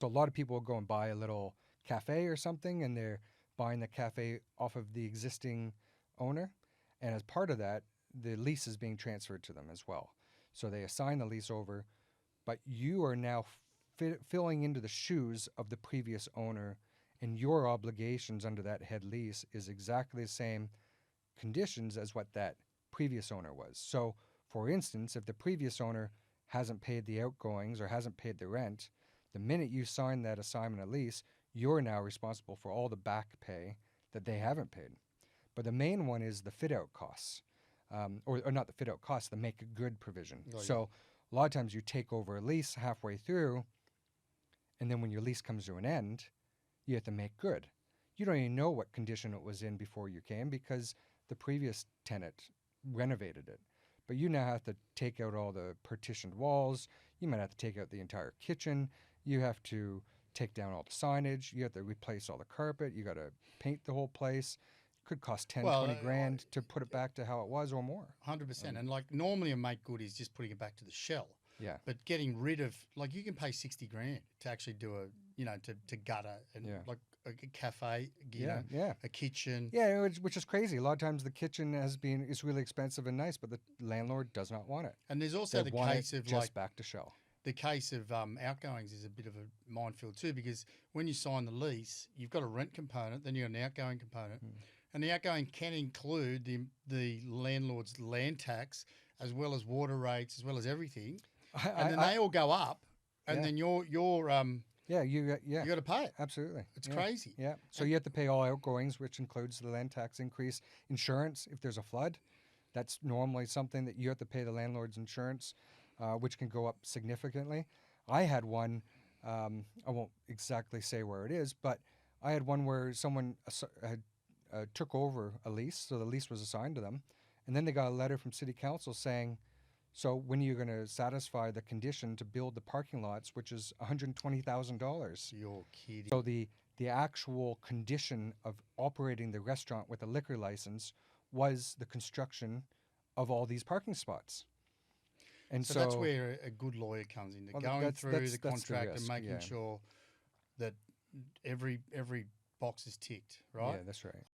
So a lot of people will go and buy a little cafe or something, and they're buying the cafe off of the existing owner. And as part of that, the lease is being transferred to them as well. So they assign the lease over, but you are now filling into the shoes of the previous owner, and your obligations under that head lease is exactly the same conditions as what that previous owner was. So, for instance, if the previous owner hasn't paid the outgoings or hasn't paid the rent, the minute you sign that assignment of lease, you're now responsible for all the back pay that they haven't paid. But the main one is the fit out costs, or not the fit out costs, the make good provision. Oh, yeah. So a lot of times you take over a lease halfway through, and then when your lease comes to an end, you have to make good. You don't even know what condition it was in before you came because the previous tenant renovated it. But you now have to take out all the partitioned walls. You might have to take out the entire kitchen. You have to take down all the signage. You have to replace all the carpet. You got to paint the whole place. Could cost 10, Well, 20 grand to put it back to how it was or more. 100%. And like normally a make good is just putting it back to the shell. Yeah. But getting rid of, like, you can pay 60 grand to actually do to gutter and like a cafe, a kitchen. Yeah, which is crazy. A lot of times the kitchen is really expensive and nice, but the landlord does not want it. And there's also the case of just back to shell. The case of outgoings is a bit of a minefield too, because when you sign the lease, you've got a rent component, then you've got an outgoing component. And the outgoing can include the landlord's land tax as well as water rates, as well as everything. And then they all go up, and then you got to pay it. Absolutely. It's crazy. Yeah. So you have to pay all outgoings, which includes the land tax increase, insurance if there's a flood. That's normally something that you have to pay the landlord's insurance, which can go up significantly. I had one, I won't exactly say where it is, but I had one where someone had took over a lease, so the lease was assigned to them, and then they got a letter from city council saying, so when are you going to satisfy the condition to build the parking lots, which is $120,000? You're kidding. So the actual condition of operating the restaurant with a liquor license was the construction of all these parking spots. And so that's where a good lawyer comes in, going through the contract and making sure that every box is ticked, right? Yeah, that's right.